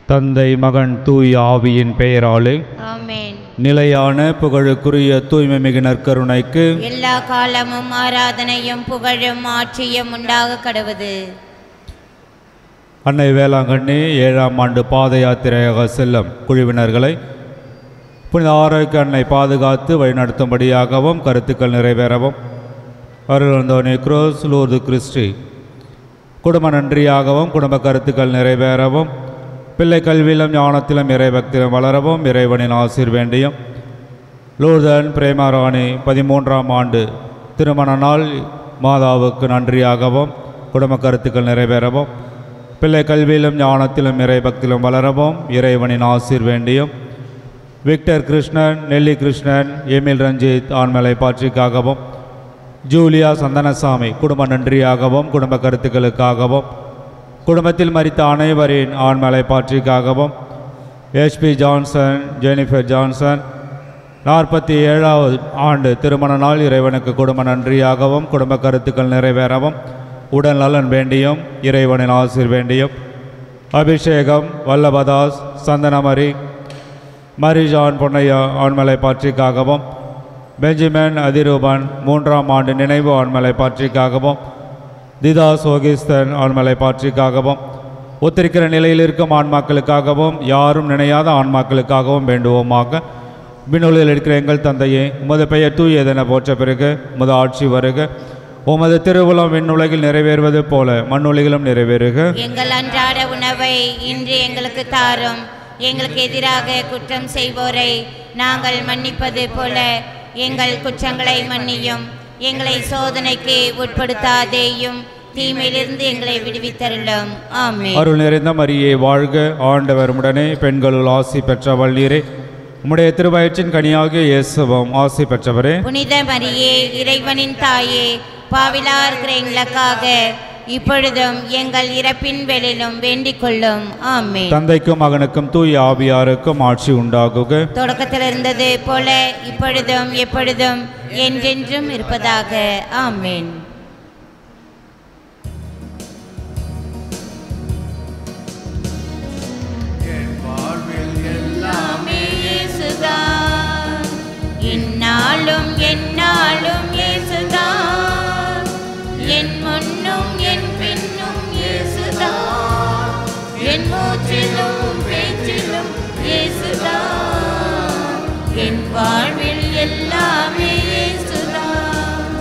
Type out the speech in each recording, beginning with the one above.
தந்தை மகன் தூய் ஆவியின் பெயராலே ஆமென். நிலையான புகழுக்குரிய தூய்மை மிகு நற்கருணைக்கு எல்லா காலமும் ஆராதனையும் புகழும் ஆட்சியும் உண்டாக கடவுது. அன்னை வேளாங்கண்ணி 7ஆம் ஆண்டு பாத யாத்திரையாக செல்லும் குழுவினர்களை புனித ஆரோக்கிய அன்னை பாதுகாத்து வழிநடத்தும்படியாகவும் கருத்துக்கள் நிறைவேறவும் அருள்ந்தோனி குரோஸ் லூர்து கிறிஸ்டி குடும்ப நன்றியாகவும் குடும்ப கருத்துக்கள் நிறைவேறவும் பிள்ளை கல்வியிலும் ஞானத்திலும் இறைபக்தியிலும் வளரவும் இறைவனின் ஆசீர் வேண்டியும் லூர்தன் பிரேமராணி 13ஆம் ஆண்டு திருமண நாள் மாதாவுக்கு நன்றியாகவும் குடும்ப கருத்துக்கள் நிறைவேறவும் பிள்ளை கல்வியிலும் ஞானத்திலும் இறைபக்தியிலும் வளரவும் இறைவனின் ஆசீர் வேண்டியும் விக்டர் கிருஷ்ணன், நெல்லி கிருஷ்ணன், எமில் ரஞ்சித் ஆண்மலை பாட்சிக்காகவும் ஜூலியா சந்தனசாமி குடும்ப நன்றியாகவும் குடும்ப கருத்துக்களுக்காகவும் குடும்பத்தில் மரித்த அனைவரின் ஆண்மலை பாட்சிக்காகவும் HP ஜான்சன், ஜெனிஃபர் ஜான்சன் 47வது ஆண்டு திருமண நாள் இறைவனுக்கு குடும்ப நன்றியாகவும் குடும்ப கருத்துக்கள் நிறைவேறவும் உடல் நலன் வேண்டியும் இறைவனின் ஆசீர் வேண்டியும் அபிஷேகம், வல்லபதாஸ், சந்தனமரி, மரிஜான் பொன்னையா ஆண்மலை பாட்சிக்காகவும் பெஞ்சமின் அதிரூபன் 3ஆம் ஆண்டு நினைவு ஆண்மலை பாட்சிக்காகவும் திதா சோகிஸ்தன் ஆண்மலை பாட்சிக்காகவும் ஒத்திருக்கிற நிலையில் இருக்கும் ஆன்மாக்களுக்காகவும் யாரும் நினையாத ஆன்மாக்களுக்காகவும் வேண்டுவோமாக. விண்ணுலகில் இருக்கிற எங்கள் தந்தையே, உமது பெயர் தூயதென போற்ற பிறகு உமது ஆட்சி வருக. உமது திருவுளம் விண்ணுலகில் நிறைவேறுவது போல மண்ணுலகிலும் நிறைவேறுக. எங்கள் அன்றாட உணவை இன்று எங்களுக்கு தாரும். எங்களுக்கு எதிராக குற்றம் செய்வோரை நாங்கள் மன்னிப்பது போல எங்கள் குற்றங்களை மன்னியும். எங்களை சோதனைக்கு உட்படுத்தாதேயும், தீமையிலிருந்து எங்களை விடுவித்தருளும். ஆமென். அருள் நிறைந்த மரியே வாழ்க, ஆண்டவர் உடனே பெண்களுள் ஆசி பெற்றவள் நீரே. உம்முடைய திருவயிற்றின் கனியாகிய இயேசுவும் ஆசி பெற்றவரே. புனித மரியே, இறைவனின் தாயே, பாவிலா இருக்கிற எங்களுக்காக இப்பொழுதும் எங்கள் இறப்பின் வேளையிலும் வேண்டிக் கொள்ளும். ஆமென். தந்தைக்கும் மகனுக்கும் தூய ஆவியாருக்கும் ஆட்சி உண்டாகுக. தொடக்கத்தில் இருந்தது போல இப்பொழுதும் எப்பொழுதும் என்றென்றும் இருப்பதாக. ஆமென். என்னாலும் என்னாலும் இயேசுதான், என் முன்னும் என் பின்னும் இயேசுதான், என் மூச்சிலும் பேச்சிலும் இயேசுதான், என் வாழ்வில் எல்லாமே இயேசுதான்.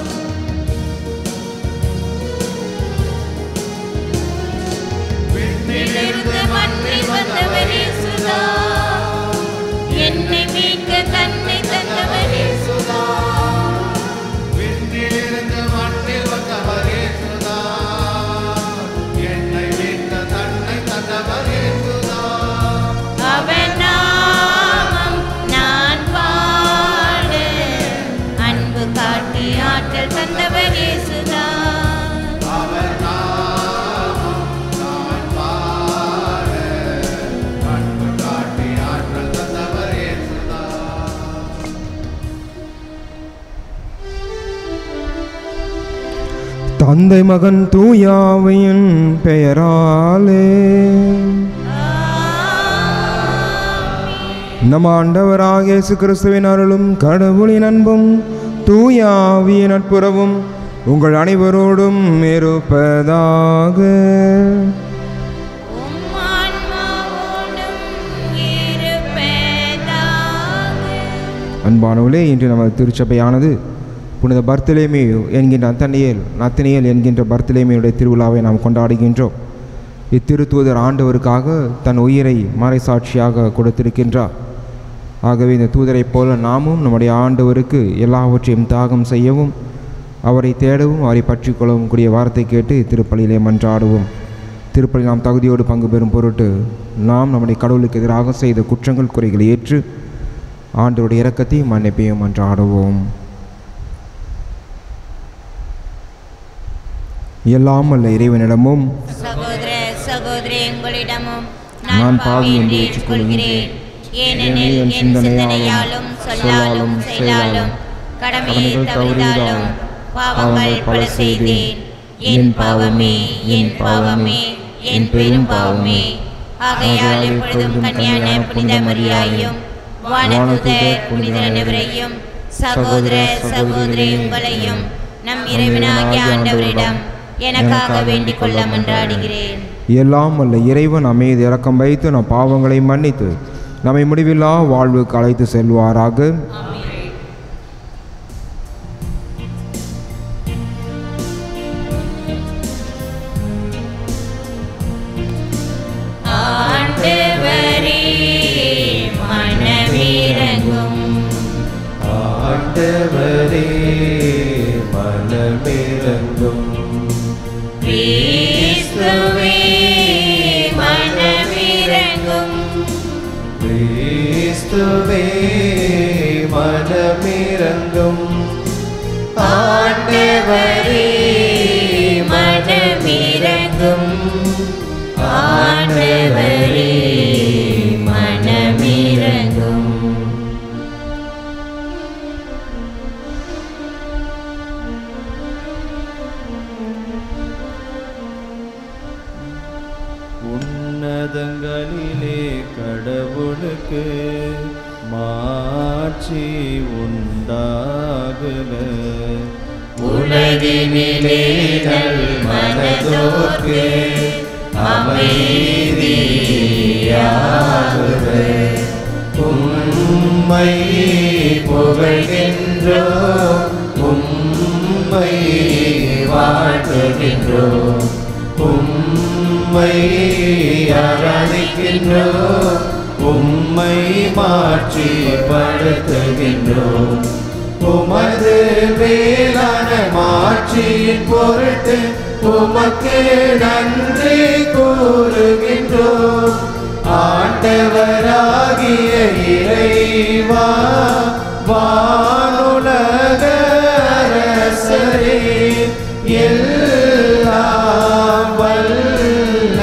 விண்ணிலிருந்து மண்ணில் வந்தவர் இயேசுதான், என்னை மீட்க தன்னை தந்தவர் இயேசுதான். விண்ணிலிருந்து மண்ணில் வந்தவர் இயேசுதான், என்னை மீட்க தன்னை தந்தவர் இயேசுதான். அவர் நாமம் நான் பாட அன்பு காட்டி ஆற்றல் தந்தவர் இயேசுதான். அவர் நாமம் நான் பாட அன்பு காட்டி ஆற்றல் தந்தவர் இயேசுதான். தந்தை மகன் தூயாவியின் பெயராலே நம் ஆண்டவராக இயேசு கிறிஸ்துவின் அருளும் கடவுளின் அன்பும் தூயாவியின் நட்புறவும் உங்கள் அனைவரோடும் இருப்பதாக. உம் ஆன்மாவோடும் இருப்பதாக. அன்பானவர்களே, இன்று நமது திருச்சபையானது புனித பர்த்தலேமியு என்கின்ற நத்தனியேல் என்கின்ற பர்த்தலேமியுடைய திருவிழாவை நாம் கொண்டாடுகின்றோம். இத்திருத்தூதர் ஆண்டவருக்காக தன் உயிரை மறைசாட்சியாக கொடுத்திருக்கின்றார். ஆகவே இந்த தூதரைப் போல நாமும் நம்முடைய ஆண்டவருக்கு எல்லாவற்றையும் தியாகம் செய்யவும், அவரை தேடவும், அவரை பற்றி கொள்ளவும் கூடிய வார்த்தை கேட்டு திருப்பலியிலே மன்றாடுவோம். திருப்பலி நாம் தகுதியோடு பங்கு பெறும் பொருட்டு நாம் நம்முடைய கடவுளுக்கு எதிராக செய்த குற்றங்கள் குறைகளை ஏற்று ஆண்டவருடைய இரக்கத்தையும் மன்னிப்பையும் மன்றாடுவோம். எல்லாம் அல்ல இறைவனிடமும் சகோதர சகோதரி உங்களிடமும் நான் நான் பாவி பாவி என்று என்று ஏற்றுக்கொள்கிறேன். ஏனெனில் என் சிந்தனையாலும் சொல்லாலும் செயலாலும் கடமையை தவறினாலும் பாவங்கள் பல செய்தேன். என் பாவமே, என் பாவமே, என் பெரும் பாவமே. ஆகையால் எப்பொழுதும் கன்னியான புனித மரியாயும் வானதூதர் புனித அனைவரையும் சகோதர சகோதரி உங்களையும் நம் இறைவனாகிய ஆண்டவரிடம் எனக்காக வேண்டிக் கொள்ள மன்றாடுகிறேன். எல்லாம் வல்ல இறைவன் நம் மீது இரக்கம் வைத்து நம் பாவங்களை மன்னித்து நம்மை முடிவில்லா வாழ்வுக்கு அழைத்து செல்வாராக. ஆண்டவரே மனமிரங்கும், ஆண்டவரே மனமிரங்கும், கிறிஸ்துவே மனமிரங்கும், கிறிஸ்துவே மனமிரங்கும், ஆண்டவரே மனமிரங்கும், ஆண்டவரே மனமிரங்கும். உன்னதங்களிலே கடவுளுக்கு மாட்சி உண்டாகுக, உலகினிலே நல் மனதோர்க்கு அமைதியாகுக. உம்மை புகழ்கின்றோம், உம்மை வாழ்த்துகின்றோம், உம்மை ஆராதிக்கின்றோம், உம்மை மாட்சிப்படுத்துகின்றோம். உமது மேலான மாட்சியின் பொருட்டு உமக்கு நன்றி கூறுகின்றோம். ஆண்டவராகிய இறைவா, வானுலக அரசரே, எல்லாம் வல்ல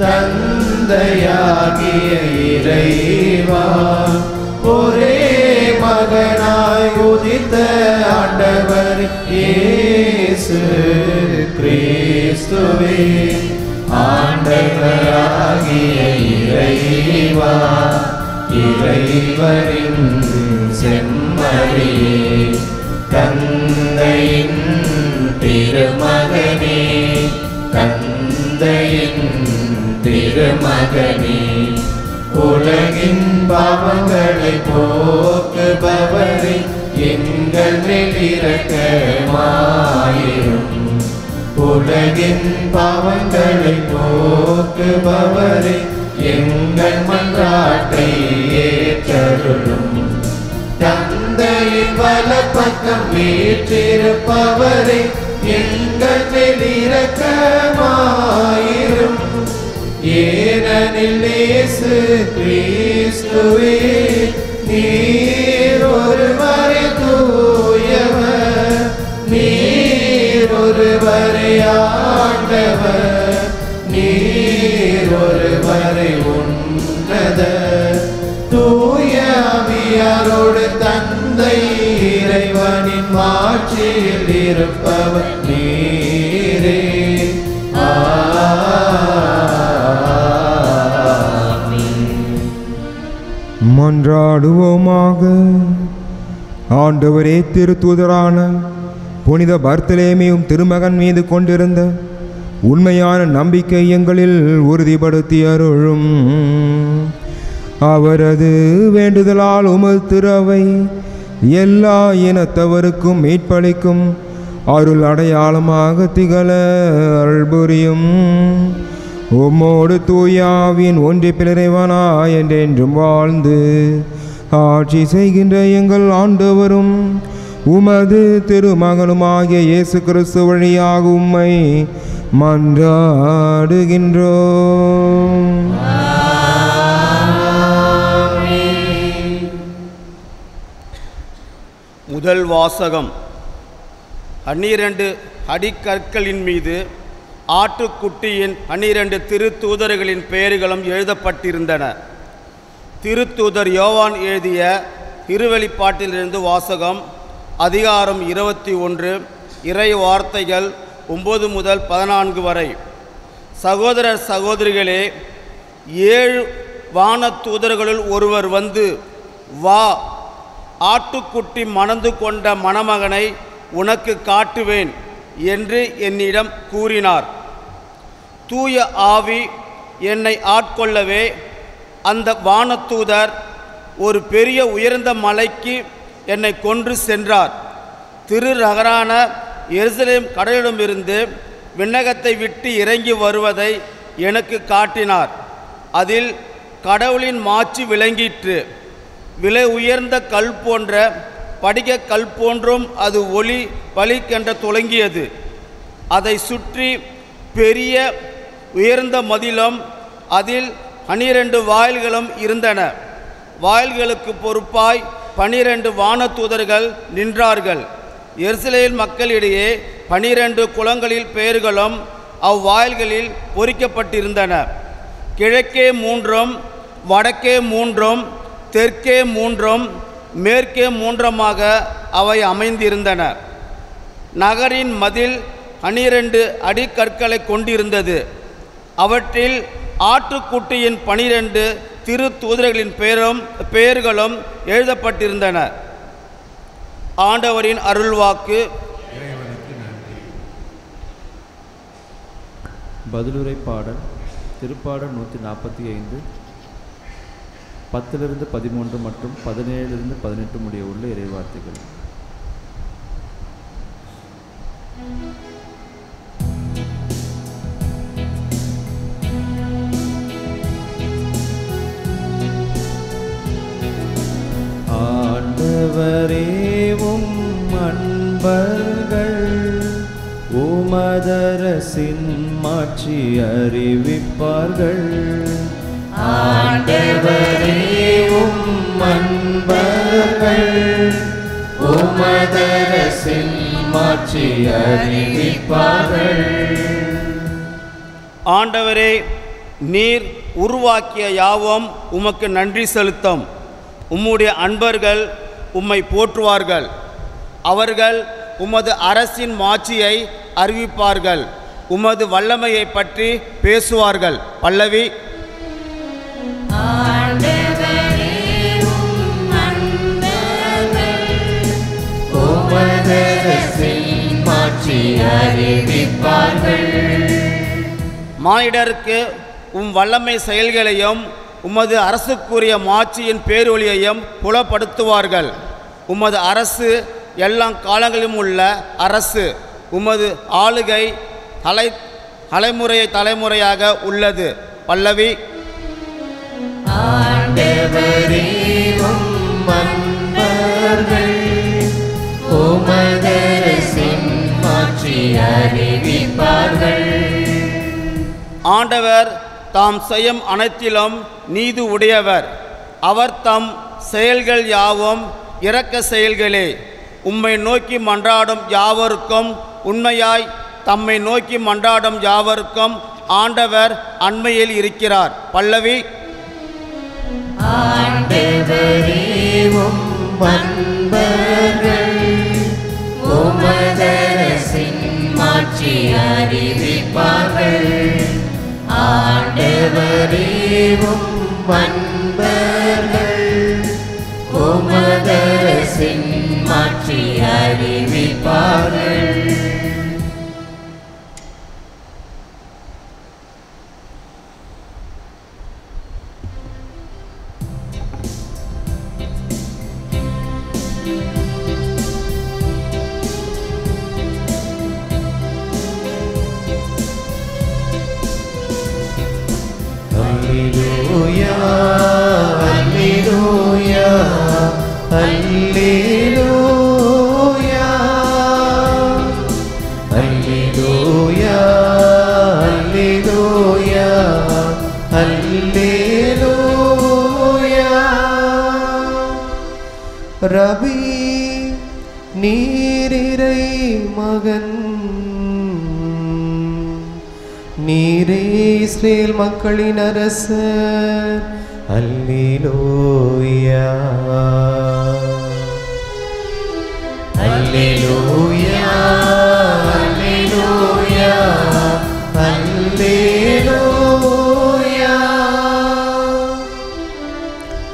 தந்தையாகிய இறைவா, ஒரே மகனாய் உதித்த ஆண்டவர் இயேசு கிறிஸ்துவே, ஆண்டவராகிய இறைவா, இறைவனின் செம்மறியே, தந்தையின் திருமகனே, தந்தையின் திருமகனே, உலகின் பாவங்களை போக்குபவரே, எங்கள் மேல் இரக்கமாயிரும். உலகின் பாவங்களை போக்குபவரே, எங்கள் மன்றாட்டை ஏற்றருளும். தந்தையின் வலப்பக்கம் வீற்றிருப்பவரே, எங்கள் மேல் இரக்கமாயிரும். ஏனெனில் இயேசு கிறிஸ்துவே, நீர் ஒருவரே தூயவர், நீர் ஒருவரே ஆண்டவர், நீர் ஒருவரே உன்னத, தூய ஆவியாரோடு தந்தை இறைவனின் மாட்சியில் இருப்பவர் நீரே. மன்றாடுவோமாக. ஆண்டவரே, திருத்தூதரான புனித பர்த்தலேமியும் திருமகன் மீது கொண்டிருந்த உண்மையான நம்பிக்கை எங்களில் உறுதிப்படுத்தி அருளும். அவரது வேண்டுதலால் உமது திறவை எல்லா இனத்தவருக்கும் மீட்பளிக்கும் அருள் அடையாளமாக திகழ அருள் புரியும். உம்மோடு தூயாவின் ஒன்றிப்பில் இறைவனாய் என்றென்றும் வாழ்ந்து ஆட்சி செய்கின்ற எங்கள் ஆண்டவரும் உமது திருமகனுமாகிய இயேசு கிறிஸ்து வழியாக உம்மை மன்றாடுகின்றோம். முதல் வாசகம். 12 அடிக்கற்களின் மீது ஆட்டுக்குட்டியின் 12 திருத்தூதர்களின் பெயர்களும் எழுதப்பட்டிருந்தன. திருத்தூதர் யோவான் எழுதிய திருவெளிப்பாட்டிலிருந்து வாசகம். அதிகாரம் 21, இறை வார்த்தைகள் 9 முதல் 14 வரை. சகோதரர் சகோதரிகளே, 7 வானதூதர்களுள் ஒருவர் வந்து, வா, ஆட்டுக்குட்டி மணந்து கொண்ட மணமகனை உனக்கு காட்டுவேன் என்று என்னிடம் கூறினார். தூய ஆவி என்னை ஆட்கொள்ளவே அந்த வானதூதர் ஒரு பெரிய உயர்ந்த மலைக்கு என்னை கொன்று சென்றார். திரு நகரான எருசலேம் கடலிடமிருந்து விண்ணகத்தை விட்டு இறங்கி வருவதை எனக்கு காட்டினார். அதில் கடவுளின் மாட்சி விளங்கிற்று. விலை உயர்ந்த கல் போன்ற படிக கல் போன்றும் அது ஒளி பளிக்கென்ற துலங்கியது. அதை சுற்றி பெரிய உயர்ந்த மதிலும் அதில் 12 வாயில்களும் இருந்தன. வாயில்களுக்கு பொறுப்பாய் 12 வானதூதர்கள் நின்றார்கள். எருசலேம் மக்களிடையே 12 குலங்களில் பெயர்களும் அவ்வாயில்களில் பொறிக்கப்பட்டிருந்தன. கிழக்கே 3, வடக்கே 3, தெற்கே 3, மேற்கே 3மாக அவை அமைந்திருந்தன. நகரின் மதில் 12 அடிக்கற்களை கொண்டிருந்தது. அவற்றில் ஆட்டுக்குட்டியின் 12 திரு தூதர்களின் பெயர்களும் எழுதப்பட்டிருந்தன. ஆண்டவரின் அருள்வாக்கு. பதிலுரை பாடல் திருப்பாடல் 145 10 13 மற்றும் 17 18 முடிய உள்ள இறைவார்த்தைகள். ஆண்டவரே உம் அன்பர்கள் உமதரசின் மாட்சி அறிவிப்பார்கள். ஆண்டவரே உம் அன்பர்கள் உமதரசின் மாட்சி அறிவிப்பார்கள். ஆண்டவரே, நீர் உருவாக்கிய யாவும் உமக்கு நன்றி செலுத்தும். உம்முடைய அன்பர்கள் உம்மை போற்றுவார்கள். அவர்கள் உமது அரசின் மாட்சியை அறிவிப்பார்கள். உமது வல்லமையை பற்றி பேசுவார்கள். பல்லவி. ஆண்டவரே உம் அன்பர்கள் உமதரசின் மாட்சி அறிவிப்பார்கள். மானிடருக்கு உம் வல்லமை செயல்களையும் உமது அரசுக்குரிய மாட்சியின் பேரொளியையும் புலப்படுத்துவார்கள். உமது அரசு எல்லா காலங்களிலும் உள்ள அரசு. உமது ஆளுகை தலைமுறையாக உள்ளது. பல்லவி. ஆண்டவரே உம் அன்பர்கள் உமதரசின் மாட்சி அறிவிப்பார்கள். ஆண்டவர் தாம் செய்யும் அனைத்திலும் நீதி உடையவர். அவர் தம் செயல்கள் யாவும் இரக்க செயல்களே. உம்மை நோக்கி மன்றாடும் யாவருக்கும் உண்மையாய் தம்மை நோக்கி மன்றாடும் யாவருக்கும் ஆண்டவர் அண்மையில் இருக்கிறார். பல்லவி. ஆண்டவரே உம் அன்பர்கள் உமதரசின் மாட்சி அறிவிப்பார்கள். ஆண்டவரே உம் அன்பர்கள் உமதரசின் மாட்சி அறிவிப்பார்கள். Alleluia, Alleluia, Alleluia, Alleluia, Alleluia, Alleluia. ரபி நீரிரை மகன், நீரே இஸ்ரேல் மக்களின் அரசர். அல்லேலூயா, அல்லேலூயா, அல்லேலூயா, அல்லேலூயா.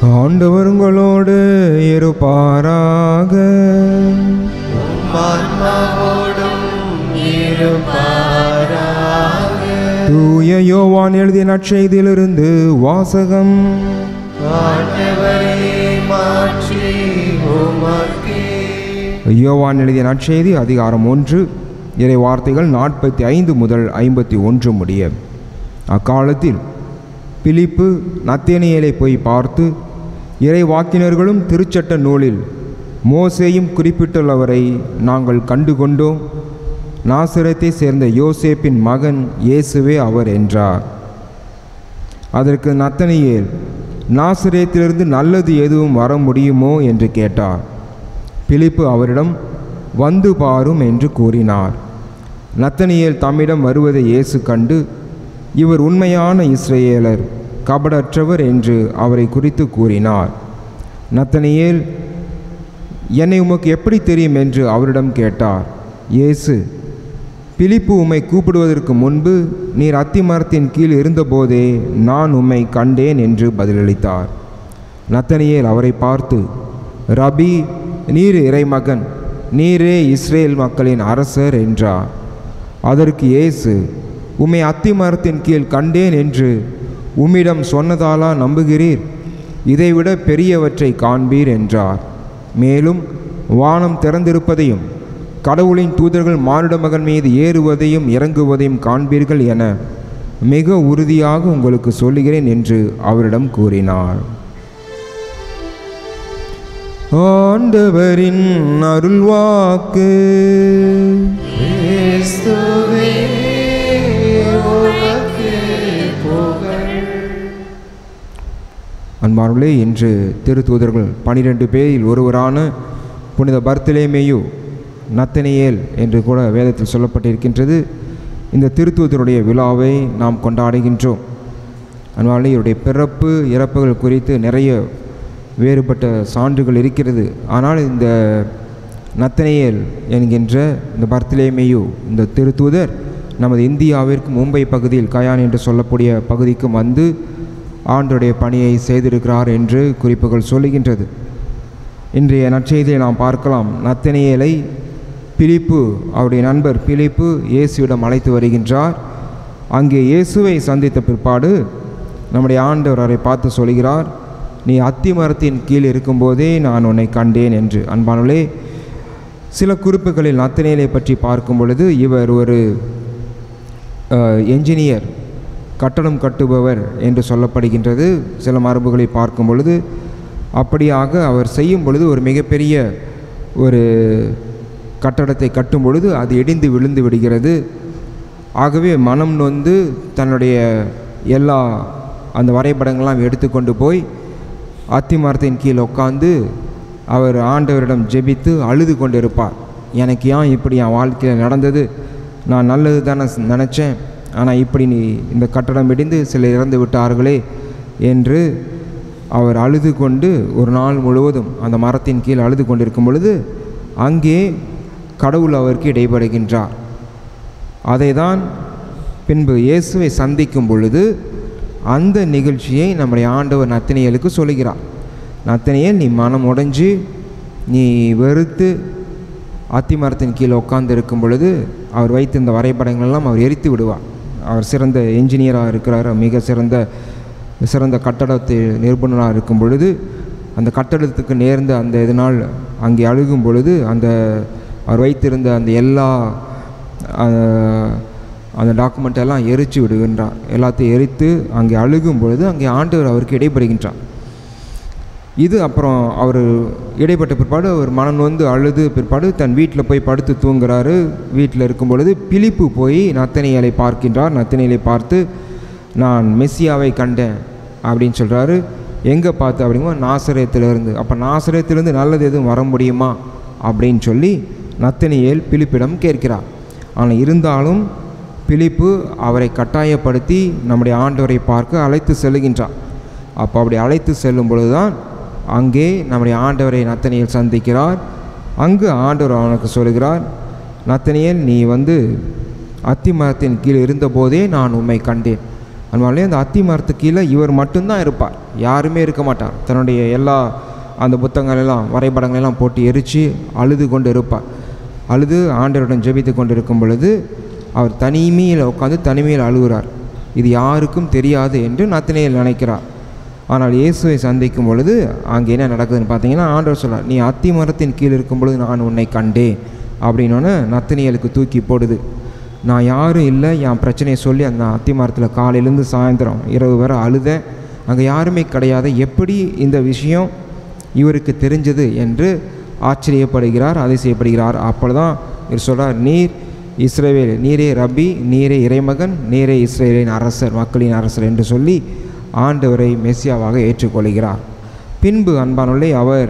ஆண்டவர் உங்களோடு இருப்பாராக. ஆன்மாவோடும் இருப்பாராக. தூய யோவான் எழுதிய நற்செய்தியிலிருந்து வாசகம். ஆண்டவரே, மாற்றி உமக்கே. யோவான் எழுதிய நற்செய்தி அதிகாரம் 1 இறை வார்த்தைகள் 45 முதல் 51 முடிய. அக்காலத்தில் பிலிப்பு நத்தனியேலை போய் பார்த்து, இறை வாக்கினர்களும் திருச்சட்ட நூலில் மோசேயும் குறிப்பிட்டுள்ளவரை நாங்கள் கண்டுகொண்டோம். நாசரத்தை சேர்ந்த யோசேப்பின் மகன் இயேசுவே அவர் என்றார். அதற்கு நத்தனியேல், நாசரேத்திலிருந்து நல்லது எதுவும் வர முடியுமோ என்று கேட்டார். பிலிப்பு அவரிடம் வந்து பாரும் என்று கூறினார். நத்தனியேல் தம்மிடம் வருவதை இயேசு கண்டு, இவர் உண்மையான இஸ்ரவேலர், கபடற்றவர் என்று அவரை குறித்து கூறினார். நத்தனியேல், என்னை உமக்கு எப்படி தெரியும் என்று அவரிடம் கேட்டார். இயேசு, பிலிப்பு உம்மை கூப்பிடுவதற்கு முன்பு நீர் அத்திமரத்தின் கீழ் இருந்தபோதே நான் உம்மை கண்டேன் என்று பதிலளித்தார். நத்தனியேல் அவரை பார்த்து, ரபி, நீர் இறைமகன், நீரே இஸ்ரேல் மக்களின் அரசர் என்றார். அதற்கு இயேசு, உம்மை அத்திமரத்தின் கீழ் கண்டேன் என்று உம்மிடம் சொன்னதாலா நம்புகிறீர்? இதைவிட பெரியவற்றை காண்பீர் என்றார். மேலும் வானம் திறந்திருப்பதையும் கடவுளின் தூதர்கள் மானிட மகன் மீது ஏறுவதையும் இறங்குவதையும் காண்பீர்கள் என மிக உறுதியாக உங்களுக்கு சொல்லுகிறேன் என்று அவரிடம் கூறினார். ஆண்டவரின் அருள்வாக்கு. கிறிஸ்துவே, உமக்கு புகழ். அன்பார்களே, இன்று திருத்தூதர்கள் 12 பேரில் ஒருவரான புனித பர்த்தலேமேயு நத்தனியேல் என்று கூட வேதத்தில் சொல்லப்பட்டிருக்கின்றது. இந்த திருத்தூதருடைய விழாவை நாம் கொண்டாடுகின்றோம். அன்பார்களே, இவருடைய பிறப்பு இறப்புகள் குறித்து நிறைய வேறுபட்ட சான்றுகள் இருக்கிறது. ஆனால் இந்த நத்தனியேல் என்கின்ற இந்த பர்த்தலேமேயு, இந்த திருத்தூதர் நமது இந்தியாவிற்கு மும்பை பகுதியில் கயான் என்று சொல்லக்கூடிய பகுதிக்கு வந்து ஆண்டவருடைய பணியை செய்திருக்கிறார் என்று குறிப்புகள் சொல்லுகின்றது. இன்றைய நற்செய்தியை நாம் பார்க்கலாம். நத்தனியேலை பிலிப்பு, அவருடைய நண்பர் பிலிப்பு இயேசுவிடம் அழைத்து வருகின்றார். அங்கே இயேசுவை சந்தித்த பிற்பாடு நம்முடைய ஆண்டவர் அவரை பார்த்து சொல்கிறார், நீ அத்திமரத்தின் கீழ் இருக்கும்போதே நான் உன்னை கண்டேன் என்று. அன்பானவர்களே, சில குறிப்புகளில் நத்தனியேலை பற்றி பார்க்கும் பொழுது இவர் ஒரு என்ஜினியர், கட்டடம் கட்டுபவர் என்று சொல்லப்படுகின்றது. சில மரபுகளை பார்க்கும் பொழுது அப்படியாக அவர் செய்யும் பொழுது ஒரு மிகப்பெரிய ஒரு கட்டடத்தை கட்டும் பொழுது அது இடிந்து விழுந்து விடுகிறது. ஆகவே மனம் நொந்து தன்னுடைய எல்லா அந்த வரைபடங்கள்லாம் எடுத்துக்கொண்டு போய் அத்திமரத்தின் கீழ் உட்காந்து அவர் ஆண்டவரிடம் ஜெபித்து அழுது கொண்டிருப்பார். எனக்கு ஏன் இப்படி என் வாழ்க்கையில் நடந்தது? நான் நல்லது தானே நினச்சேன், ஆனால் இப்படி இந்த கட்டடம் இடிந்து சிலர் இறந்து விட்டார்களே என்று அவர் அழுது கொண்டு ஒரு நாள் முழுவதும் அந்த மரத்தின் கீழ் அழுது கொண்டிருக்கும் பொழுது அங்கே கடவுள் அவருக்கு இடைபடுகின்றார். அதை தான் பின்பு இயேசுவை சந்திக்கும் பொழுது அந்த நிகழ்ச்சியை நம்முடைய ஆண்டவர் நத்தனியேலுக்கு சொல்லுகிறார். நத்தனியேல், நீ மனம் உடைஞ்சு நீ வெறுத்து அத்திமரத்தின் கீழே உட்கார்ந்து இருக்கும் பொழுது அவர் வைத்திருந்த வரைபடங்களெல்லாம் அவர் எரித்து விடுவார். அவர் சிறந்த என்ஜினியராக இருக்கிறார், மிக சிறந்த கட்டடத்தை நிறுவனராக இருக்கும் பொழுது அந்த கட்டடத்துக்கு நேர்ந்த அந்த இதனால் அங்கே அழுகும் பொழுது அவர் வைத்திருந்த அந்த எல்லா அந்த டாக்குமெண்ட்டெல்லாம் எரித்து விடுகின்றார். எல்லாத்தையும் எரித்து அங்கே அழுகும் பொழுது அங்கே ஆண்டவர் அவருக்கு இடைபடுகின்றார். இது அப்புறம் அவர் இடைப்பட்ட பிற்பாடு அவர் மனம் வந்து அழுது பிற்பாடு தன் வீட்டில் போய் படுத்து தூங்குறாரு. வீட்டில் இருக்கும் பொழுது பிலிப்பு போய் நத்தனியேலை பார்க்கின்றார். நத்தனியேலை பார்த்து, நான் மெஸ்ஸியாவை கண்டேன் அப்படின்னு சொல்கிறாரு. எங்கே பார்த்து அப்படிங்கும்போது, நாசரேத்திலிருந்து. அப்போ நாசரேத்திலிருந்து நல்லது எதுவும் வர முடியுமா அப்படின்னு சொல்லி நத்தனியேல் பிலிப்பிடம் கேட்கிறார். ஆனால் இருந்தாலும் பிலிப்பு அவரை கட்டாயப்படுத்தி நம்முடைய ஆண்டவரை பார்க்க அழைத்து செல்லுகின்றார். அப்போ அப்படி அழைத்து செல்லும் பொழுது தான் அங்கே நம்முடைய ஆண்டவரை நத்தனியேல் சந்திக்கிறார். அங்கு ஆண்டவர் அவனுக்கு சொல்கிறார், நத்தனியேல், நீ அத்திமரத்தின் கீழ் இருந்தபோதே நான் உம்மை கண்டேன். அதனாலே அந்த அத்தி மரத்துக்கு கீழே இவர் மட்டும்தான் இருப்பார், யாருமே இருக்க மாட்டார். தன்னுடைய எல்லா அந்த புத்தகங்களெல்லாம் வரைபடங்களெல்லாம் போட்டு எரித்து அழுது கொண்டு இருப்பார். அழுது ஆண்டவருடன் ஜெபித்து கொண்டு இருக்கும் பொழுது அவர் தனிமையில் உட்காந்து தனிமையில் அழுகிறார். இது யாருக்கும் தெரியாது என்று நத்தனியேல் நினைக்கிறார். ஆனால் இயேசுவை சந்திக்கும் பொழுது அங்கே என்ன நடக்குதுன்னு பார்த்தீங்கன்னா, ஆண்டவர் சொல்கிறார், நீ அத்தி மரத்தின் கீழ் இருக்கும் பொழுது நான் உன்னை கண்டேன் அப்படின்னோன்னு நத்தனியேலுக்கு தூக்கி போடுது. நான் யாரும் இல்லை, என் பிரச்சனையை சொல்லி அந்த அத்தி மரத்தில் காலையிலேருந்து சாயந்தரம் இரவு வரை அழுதேன், அங்கே யாருமே கிடையாது, எப்படி இந்த விஷயம் இவருக்கு தெரிஞ்சது என்று ஆச்சரியப்படுகிறார், அதிசயப்படுகிறார். அப்போ தான் இவர் சொல்கிறார், நீர் இஸ்ரவேல், நீரே ரப்பி, நீரே இறைமகன், நீரே இஸ்ரவேலின் அரசர், மக்களின் அரசர் என்று சொல்லி ஆண்டவரை மெசியாவாக ஏற்றுக்கொள்கிறார். பின்பு அன்பானுள்ளே அவர்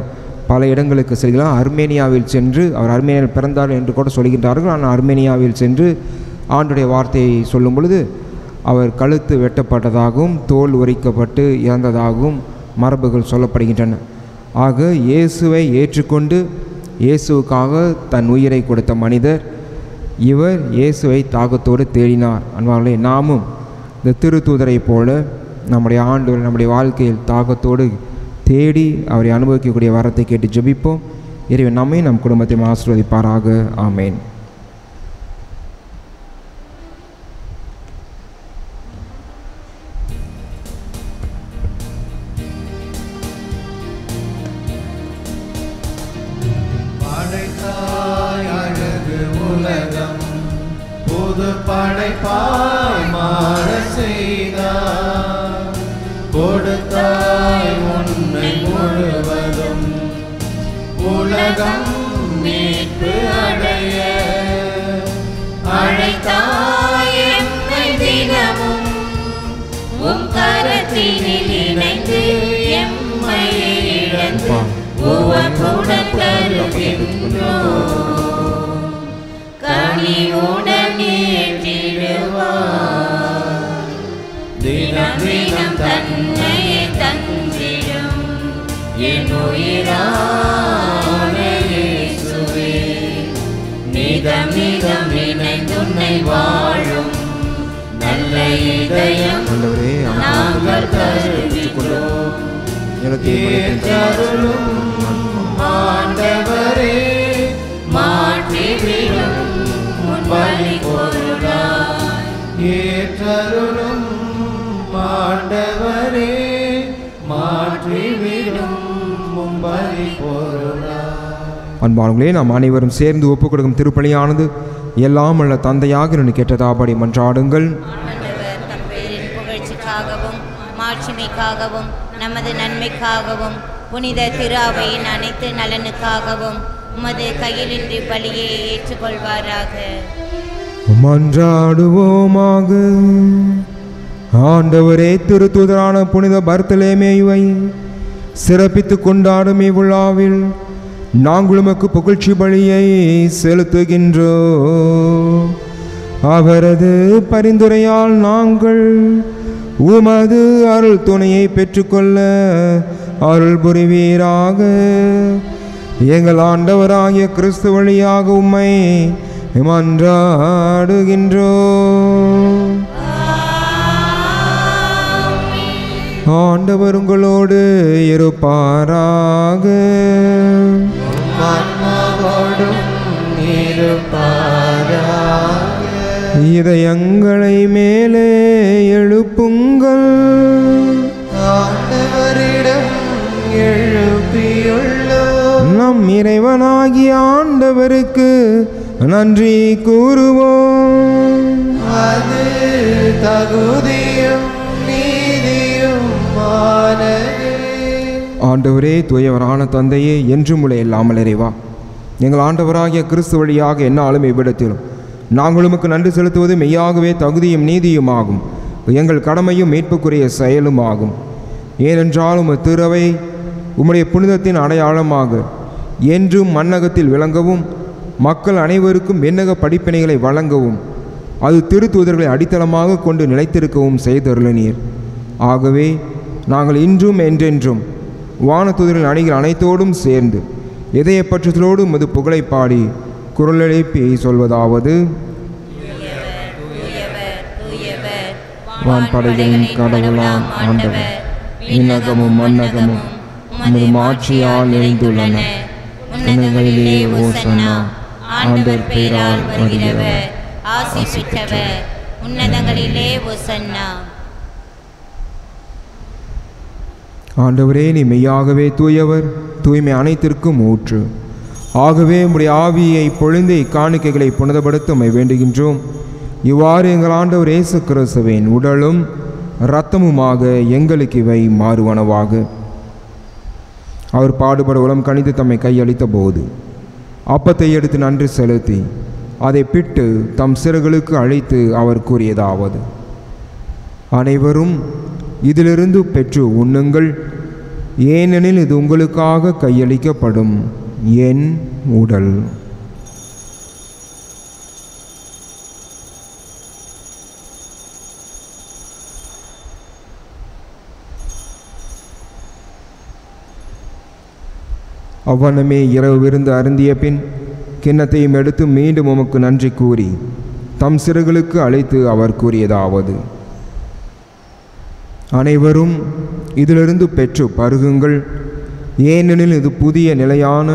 பல இடங்களுக்கு செல்கிறார். அர்மேனியாவில் சென்று, அவர் அர்மேனியாவில் பிறந்தார் என்று கூட சொல்கின்றார்கள். ஆனால் அர்மேனியாவில் சென்று ஆண்டுடைய வார்த்தையை சொல்லும் பொழுது அவர் கழுத்து வெட்டப்பட்டதாகவும் தோல் உரிக்கப்பட்டு இறந்ததாகவும் மரபுகள் சொல்லப்படுகின்றன. ஆக இயேசுவை ஏற்றுக்கொண்டு இயேசுவுக்காக தன் உயிரை கொடுத்த மனிதர் இவர். இயேசுவை தாகத்தோடு தேடினார். அன்பார்களே, நாமும் இந்த திருத்தூதரை போல நம்முடைய ஆண்டவர் நம்முடைய வாழ்க்கையில் தாகத்தோடு தேடி அவரை அனுபவிக்கக்கூடிய வரத்தை கேட்டு ஜெபிப்போம். இறைவன் நம்மை நம் குடும்பத்தையும் ஆசீர்வதிப்பாராக. ஆமேன். படைப்பாய் மாற செய்தார், கொடுத்தாய் உன்னை முழுவதும் உலகம் மீட்பு அடைய, அழைத்தாய் எம்மை தினமும் உம் கரத்தினில் இணைந்து எம்மை இழந்து உவப்புடன் தருகின்றோம். கனிவுடன் ஏற்றிடுவார், தினம் தினம் தன்னையே தந்திடும் என் உயிரான இயேசுவே. நிதம் நிதம் இணைந்துன்னை வாழும் நல்ல இதயம் நாங்கள் தருகின்றோம். ஏற்றருளும் ஆண்டவரே, மாற்றிவிடும் பலி பொருளாய். ஏற்றருளும் ஆண்டவரே, மாற்றிவிடும் பலி பொருளாய். அன்பானவர்களே, நாம் அனைவரும் சேர்ந்து ஒப்புக் கொடுக்கும் திருப்பலியானது எல்லாம் உள்ள தந்தையாக நின்று கேட்டதாபடி மன்றாடுங்கள். ஆண்டவர் தம் பெயரின் புகழ்ச்சிக்காகவும் மாட்சிமைக்காகவும் நமது நன்மைக்காகவும் புனித திரு அவையின் அனைத்து நலனுக்காகவும் உமது கையிலின்றி பலியை ஏற்றுக்கொள்வாராக. மன்றாடுவோமாக. ஆண்டவரே, திருத்தூதரான புனித பர்த்தலேமேயுவை சிறப்பித்து கொண்டாடும் இவ்விழாவில் நாங்கள் உமக்கு புகழ்ச்சி பலியை செலுத்துகின்றோம். அவரது பரிந்துரையால் நாங்கள் உமது அருள் துணையை பெற்றுக்கொள்ள அருள் புரிவீராக. எங்கள் ஆண்டவராகிய கிறிஸ்து வழியாக உம்மை மன்றாடுகின்றோம். ஆண்டவர் உங்களோடு இருப்பாராக. ஆன்மாவோடும் இருப்பாராக. இதயங்களை மேலே எழுப்புங்கள். ஆண்டவரிடம் எழுப்பியுள்ளோம். நம் இறைவனாகிய ஆண்டவருக்கு நன்றி கூறுவோம். அது தகுதியும் நீதியும் ஆனதே. ஆண்டவரே, தூயவரான தந்தையே, என்றும் உள்ள இல்லாமல் இறைவா, எங்கள் ஆண்டவராகிய கிறிஸ்து வழியாக என்னாலும் இவ்விடத்திலும் நாங்கள் உமக்கு நன்றி செலுத்துவது மெய்யாகவே தகுதியும் நீதியும் ஆகும், எங்கள் கடமையும் மீட்புக்குரிய செயலும் ஆகும். ஏனென்றால் உமது திருவை உம்முடைய புனிதத்தின் அடையாளமாக என்றும் மன்னகத்தில் விளங்கவும், மக்கள் அனைவருக்கும் விண்ணக படிப்பினைகளை வழங்கவும், அது திருத்தூதர்களை அடித்தளமாக கொண்டு நிலைத்திருக்கவும் செய்தருளினீர். ஆகவே நாங்கள் இன்றும் என்றென்றும் வானதூதரின் அணிகள் அனைத்தோடும் சேர்ந்து இதய பற்றத்தோடு உமது புகழை பாடி குரல் எழுப்பி சொல்வதாவது: வான்படைகளின் கடவுளாம் ஆண்டவர் விண்ணகமும் மண்ணகமும் உமது மாட்சியால் நிறைந்துள்ளன. உன்னதங்களிலே ஓசன்னா. ஆண்டவர் பெயரால் வருகிறவர் ஆசி பெற்றவர். உன்னதங்களிலே ஓசன்னா. ஆண்டவரே, நீ மெய்யாகவே தூயவர், தூய்மை அனைத்திற்கும் ஊற்று. ஆகவே உம்முடைய ஆவியை பொழிந்து இக்காணிக்கைகளை புனிதப்படுத்த உம்மை வேண்டுகின்றோம். இவ்வாறு எங்கள் ஆண்டவர் இயேசு கிறிஸ்துவின் உடலும் இரத்தமுமாக எங்களுக்கு இவை மாறுவனவாக. அவர் பாடுபட உளம் கணித்து தம்மை கையளித்த போது அப்பத்தை எடுத்து நன்றி செலுத்தி அதை பிட்டு தம் சிறுகளுக்கு அழைத்து அவர் கூறியதாவது: அனைவரும் இதிலிருந்து பெற்று உண்ணுங்கள், ஏனெனில் இது உங்களுக்காக கையளிக்கப்படும் என் உடல். அவ்வண்ணமே இரவு விருந்து அருந்திய பின் கிண்ணத்தையும் எடுத்து மீண்டும் உமக்கு நன்றி கூறி தம் சிறுகளுக்கு அழைத்து அவர் கூறியதாவது: அனைவரும் இதிலிருந்து பெற்று பருகுங்கள், ஏனெனில் இது புதிய நிலையான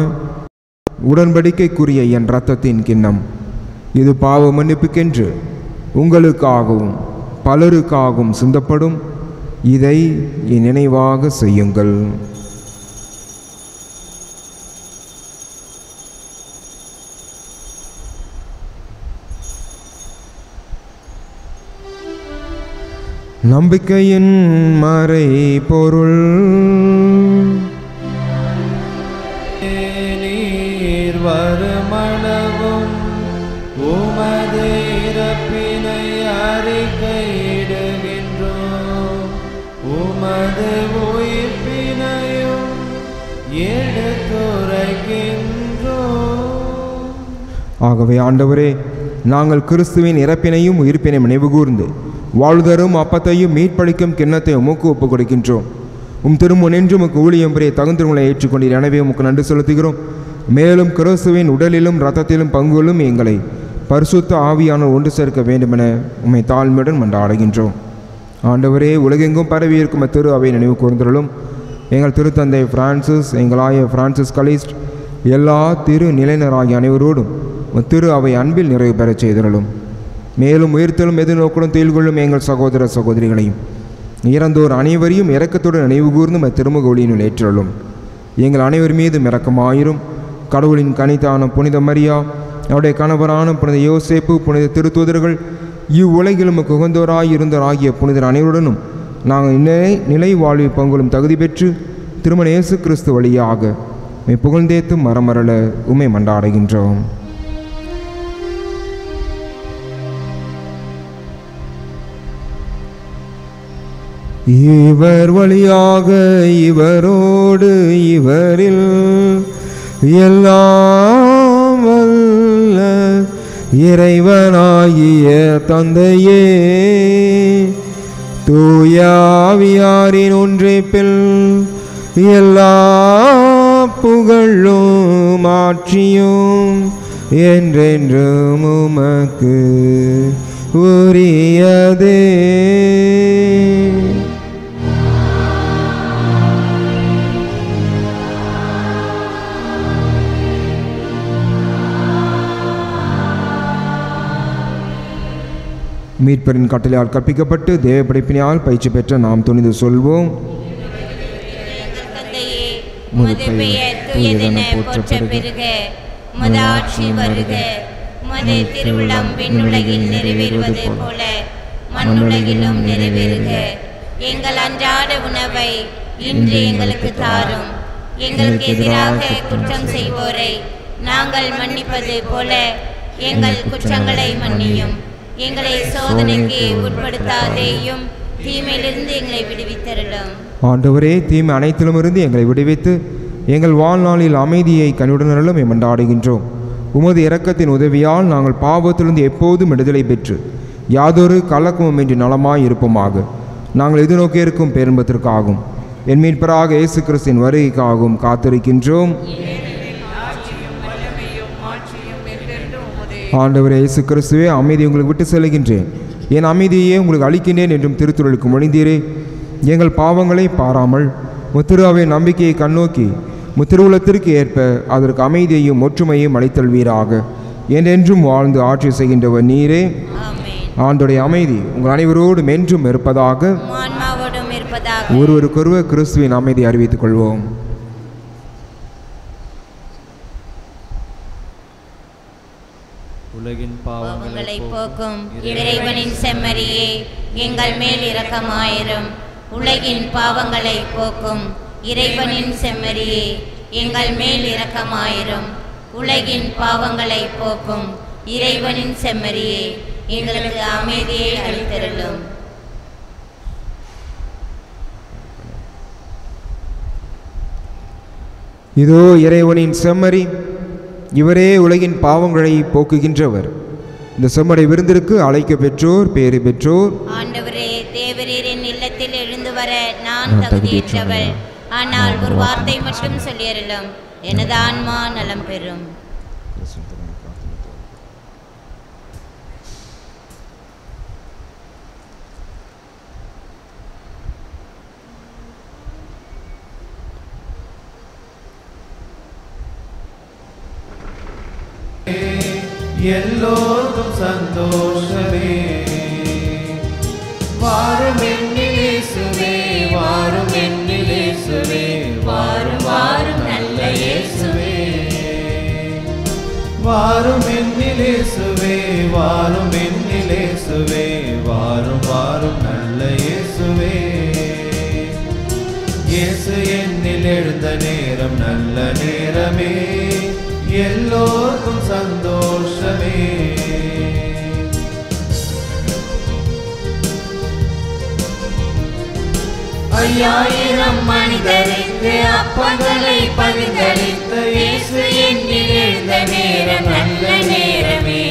உடன்படிக்கைக்குரிய என் இரத்தத்தின் கிண்ணம். இது பாவ மன்னிப்புக்கென்று உங்களுக்காகவும் பலருக்காகவும் சிந்தப்படும். இதை என் நினைவாக செய்யுங்கள். நம்பிக்கையின் மறை பொருள். நீர் வருமளவும் உமது இறப்பினை அறிக்கையிடுகின்றோம், உமது உயிர்ப்பினையும் எடுத்துரைக்கின்றோம். ஆகவே ஆண்டவரே, நாங்கள் கிறிஸ்துவின் இறப்பினையும் உயிர்ப்பினையும் நினைவுகூர்ந்து வாழ்தரும் அப்பத்தையும் மீட்பளிக்கும் கிண்ணத்தை உமக்கு ஒப்புக் கொடுக்கின்றோம். திருமுன் என்று உமக்கு ஊழியம் புரிய தகுந்தவங்களை ஏற்றுக்கொண்டீர். எனவே உமக்கு நன்றி செலுத்துகிறோம். மேலும் கிறிஸ்துவின் உடலிலும் இரத்தத்திலும் பங்குகளும் எங்களை பரிசுத்த ஆவியானோர் ஒன்று சேர்க்க வேண்டுமென உம்மை தாழ்மையுடன் மன்றாடுகின்றோம். ஆண்டவரே, உலகெங்கும் பரவி இருக்கும் திரு அவை நினைவு கூர்ந்தருளும். எங்கள் திருத்தந்தை பிரான்சிஸ், எங்களாய பிரான்சிஸ் கலிஸ்ட், எல்லா திரு நிலையினராகிய அனைவரோடும் திரு அவை அன்பில் நிறைவு பெறச் செய்தருளும். மேலும் உயிர்த்தலும் எதிர்நோக்குடன் துயில் கொள்ளும் எங்கள் சகோதர சகோதரிகளையும் இறந்தோர் அனைவரையும் இரக்கத்துடன் நினைவு கூர்ந்து திருமுக ஒளியினுள் ஏற்றலும். எங்கள் அனைவர் மீதும் இரக்கமாயிரும். கடவுளின் கனிதான புனித மரியா, அவருடைய கணவரான புனித யோசேப்பு, புனித திருத்தூதர்கள், இவ்வுலகிலும் உகந்தோராய் இருந்தோராகிய புனிதர் அனைவருடனும் நாங்கள் நிலை வாழ்வில் பங்குகளும் தகுதி பெற்று திருமண இயேசு கிறிஸ்து வழியாக புகழ்ந்தேத்து மரமரள உம்மை மன்றாடுகின்றோம். இவர் வழியாக இவரோடு இவரில் எல்லாம் வல்ல இறைவனாகிய தந்தையே, தூய ஆவியாரின் ஒன்றிப்பில் எல்லா புகழும் ஆட்சியும் என்றென்றும் உமக்கு உரியதே. மீட்பரின் கட்டளையால் கற்பிக்கப்பட்டு தேவ படைப்பினால் பயிற்சி பெற்ற நாம் துணிந்து சொல்வோம்: உமது பெயர் தூயதென போற்ற பெறுக, உமது ஆட்சி வருக, உமது திருவுளம் விண்ணுலகில் நிறைவேறுவது போல மண்ணுலகிலும் நிறைவேறுக. எங்கள் அன்றாட உணவை இன்று எங்களுக்கு தாரும். எங்களுக்கு எதிராக குற்றம் செய்வோரை நாங்கள் மன்னிப்பது போல எங்கள் குற்றங்களை மன்னியும். எங்களை சோதனைக்கு உட்படுத்தாதேயும், தீமையிலிருந்து எங்களை விடுவித்தருளும். ஆண்டவரே, தீமை அனைத்திலும் இருந்து எங்களை விடுவித்து எங்கள் வாழ்நாளில் அமைதியை கனிவுடனும் மன்றாடுகின்றோம். உமது இரக்கத்தின் உதவியால் நாங்கள் பாவத்திலிருந்து எப்போதும் விடுதலை பெற்று யாதொரு கலக்கமும் இன்றி நலமாய் இருப்போமாக. நாங்கள் எதிர்நோக்கி இருக்கும் பேரின்பத்திற்காகவும் என் மீட்பராக இயேசு கிறிஸ்துவின் வருகைக்காகவும் காத்திருக்கின்றோம். ஆண்டவரே இயேசு கிறிஸ்துவே, அமைதி உங்களுக்கு விட்டு செல்கின்றேன், என் அமைதியையே உங்களுக்கு அளிக்கின்றேன் என்றும் திருத்துறளுக்கு மொழிந்தீரே. எங்கள் பாவங்களை பாராமல் முத்திருவின் நம்பிக்கையை கண்ணோக்கி முத்திருவுலத்திற்கு ஏற்ப அதற்கு அமைதியையும் ஒற்றுமையும் அளித்தல்வீராக. என்றென்றும் வாழ்ந்து ஆட்சி செய்கின்றவர் நீரே. ஆண்டோடைய அமைதி உங்கள் அனைவரோடும் என்றும் இருப்பதாக. ஒருவருக்கொருவர் கிறிஸ்துவின் அமைதி அறிவித்துக் கொள்வோம். உலகின் பாவங்களை போக்கும் இறைவனின் செம்மறியே, எங்கள் மேல் இரக்கமாயிரும். உலகின் பாவங்களை போக்கும் இறைவனின் செம்மறியே, எங்கள் மேல் இரக்கமாயிரும். உலகின் பாவங்களை போக்கும் இறைவனின் செம்மறியே, எங்களுக்கு அமைதியை அளித்தருளும். இதோ இறைவனின் செம்மறி, இவரே உலகின் பாவங்களை போக்குகின்றவர். இந்த செம்மடை விருந்திற்கு அழைக்க பெற்றோர் பேறு பெற்றோர். ஆண்டவரே, தேவரீரின் இல்லத்தில் எழுந்து வர நான் தகுதியற்றவள். ஆனால் ஒரு வார்த்தை மட்டும் சொல்லியருளும், எனது ஆன்மா நலம் பெறும். எல்லோருக்கும் சந்தோஷமே. வாரும் என்னில் இயேசுவே, வாரும் என்னில் இயேசுவே, வாரும் வாரும் நல்ல இயேசுவே. வாரும் என்னில் இயேசுவே, வாரும் என்னில் இயேசுவே, வாரும் வாரும் நல்ல இயேசுவே. இயேசு என்னில் எழுந்த நேரம் நல்ல நேரமே, எல்லோருக்கும் சந்தோஷமே. ஐயாயிரம் மனிதருக்கு அப்பங்களை பகிர்ந்தளித்த இயேசு என்னில் எழுந்த நேரம் நல்ல நேரமே.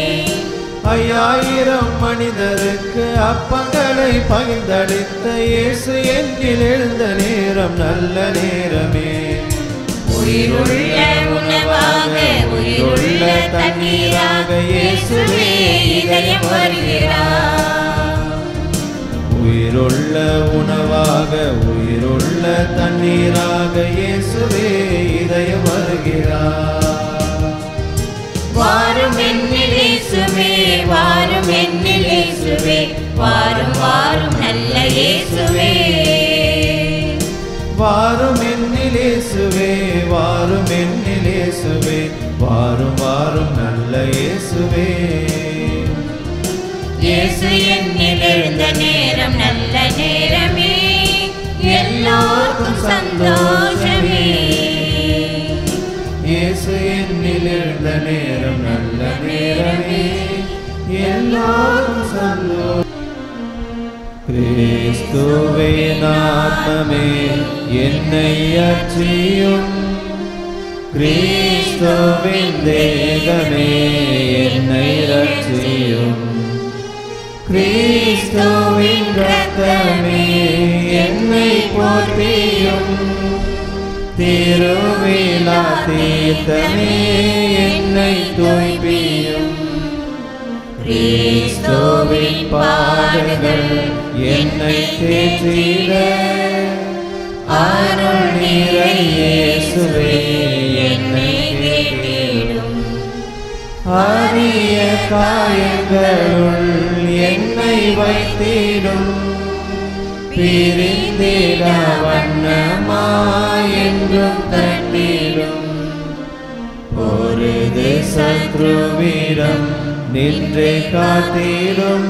ஐயாயிரம் மனிதருக்கு அப்பங்களை பகிர்ந்தளித்த இயேசு என்னில் எழுந்த நேரம் நல்ல நேரமே. உயிருள்ள உணவாக உயிருள்ள தண்ணீராக இயேசுவே இதயம் வருகிறார். உயிருள்ள உணவாக உயிருள்ள தண்ணீராக இயேசுவே இதயம் வருகிறார். வாரும் என்னில் இயேசுவே, வாரும் என்னில் இயேசுவே, வாரும் வாரும் நல்ல இயேசுவே. வாரும் என்னில் இயேசுவே, வாரும் என்னில் இயேசுவே, வாரும் வாரும் நல்ல இயேசுவே. இயேசு என்னில் எழுந்த நேரம் நல்ல நேரமே, எல்லோருக்கும் சந்தோஷமே. இயேசு என்னில் எழுந்த நேரம் நல்ல நேரமே, எல்லோருக்கும் சந்தோஷம். கிறிஸ்துவின் ஆத்மமே என்னை அற்றியும், கிறிஸ்துவின் தேகமே என்னை ரட்சியும், கிறிஸ்துவின் இரத்தமே என்னை போற்றியும், திருவிழா தீர்த்தமே என்னை தூய்ப்பியும். கிறிஸ்துவின் பாடுகள் என்னை தேற்றிட, அருள் நிறை இயேசுவே என்னை கேட்டிடும். அரிய காயங்களுள் என்னை வைத்திடும், பிரிந்திட வண்ணமாய் என்றும் தட்டிடும். பொருது சத்ருவிடம் நின்றே காத்திடும்,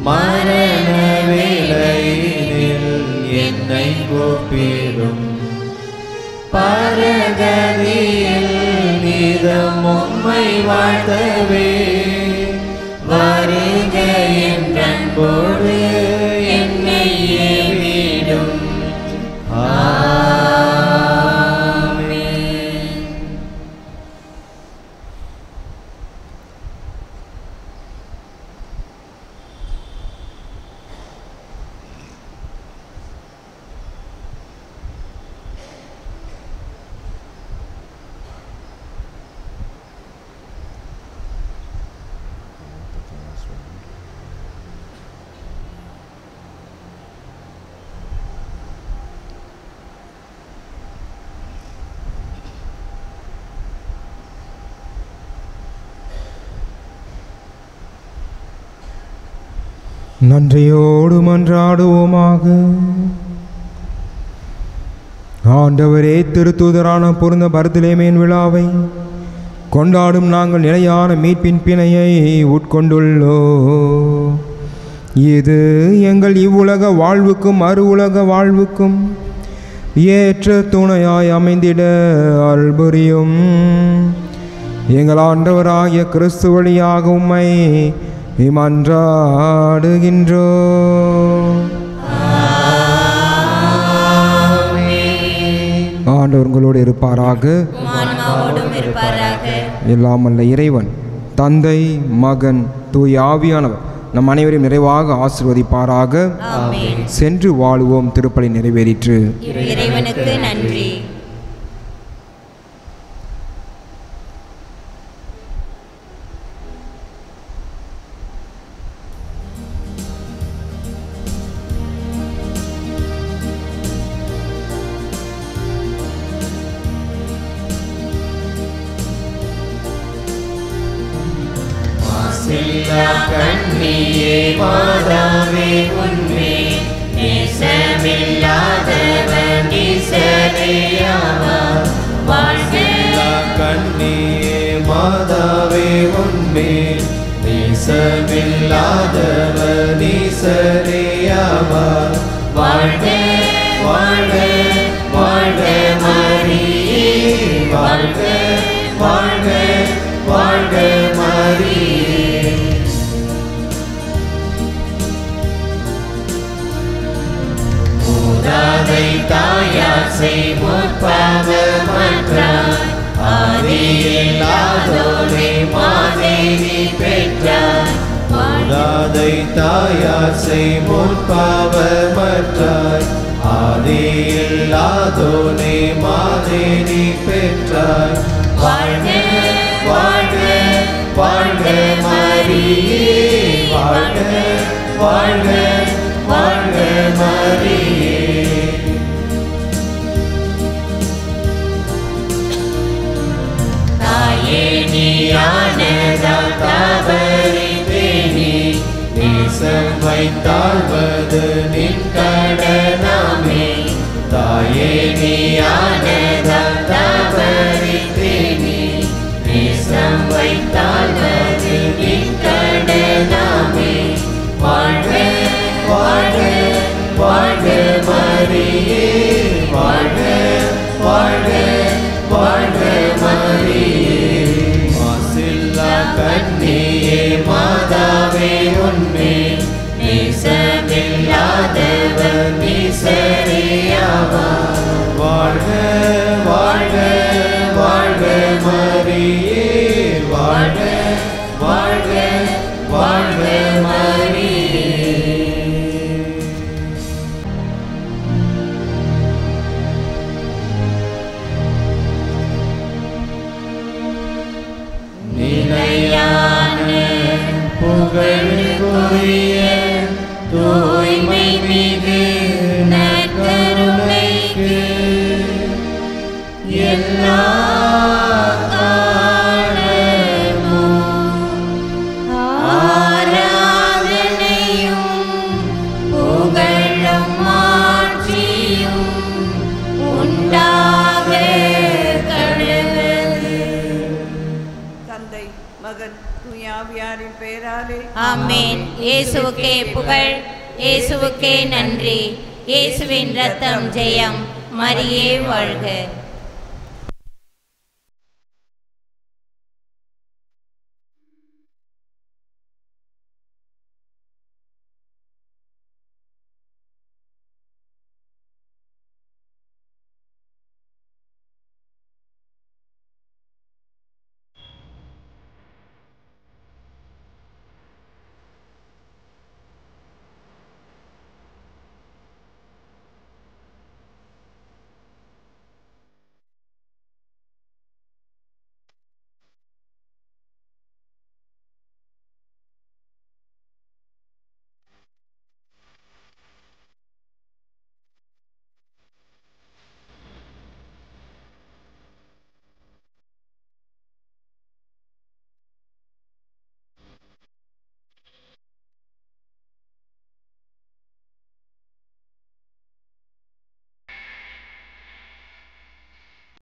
மரண வேளையினில் என்னை கூப்பிடும். பரகதியில் நீதம் உம்மை வாழ்த்தவே, வருக என்ற அன்போடு என்னை ஏவிடும். நன்றியோடு மன்றாடுவோமாக. ஆண்டவரே, திருத்தூதரான புனித பர்தலேமேயின் விழாவை கொண்டாடும் நாங்கள் நிலையான மீட்பின் பிணையை உட்கொண்டுள்ளோம். இது எங்கள் இவ்வுலக வாழ்வுக்கும் மறு உலக வாழ்வுக்கும் ஏற்ற துணையாய் அமைந்திட அருள் புரியும். எங்கள் ஆண்டவராகிய கிறிஸ்து வழியாக உம்மை மன்றாடுகின்றோம். ஆண்டவர் உங்களோடு இருப்பாராக. எல்லாம் வல்ல இறைவன் தந்தை, மகன், தூய ஆவியானவர் நம் அனைவரையும் நிறைவாக ஆசீர்வதிப்பாராக. சென்று வாழுவோம். திருப்பலி நிறைவேறிற்று. இறைவனுக்கு நன்றி. கண்ணியே மாதாவே உன்மே நேசமில்லாதவன் ஈசரேயாவார். கண்ணியே மாதாவே உன்மே நேசமில்லாதவன் ஈசரேயாவார். வாழ்க வாழ்க வாழ்க மரியே, வாழ்க வாழ்க வாழ்க மரியே. மூதாதை தாயார் செய்வோர் பாவமற்றார். ஆதியில்லாதோரை மாதேவி பெற்றார். மூதாதை தாயார் செய்வோர் பாவமற்றார். ஆதியில்லாதோரை மாதேவி பெற்றார். வாழ்க வாழ்க வாழ்க மரியே, வாழ்க வாழ்க வாழ்க மரியே. தாயே நீயானதால் தவறினேனே, நேசம் வைத்தாழ்வது நின் கடனாமே. தாயே நீயானதால் தவறினேனே, நேசம் வைத்தாழ்வது நின் கடனாமே. வாழ்க வாழ்க வாழ்க மரியே, வாழ்க வாழ்க வாழ்க மரியே. மாசில்லா கண்ணியே மாதாவே உன்மே நேசமில்லாதவன் ஈசரேயாவார். வாழ்க வாழ்க வாழ்க மரியே, வாழ்க வாழ்க வாழ்க மரியே. நிலையான புகழுக்குரிய தூய்மை மிகு நற்கருணைக்கு எல்லா ஆராதனையும் புகழும் மாட்சியும் உண்டாக கடவுளே. தந்தை, மகன், தூய ஆவியாரின் பெயராலே ஆமென். இயேசுவுக்கே புகழ், இயேசுவுக்கே நன்றி. இயேசுவின் ரத்தம் ஜெயம். மரியே வாழ்க.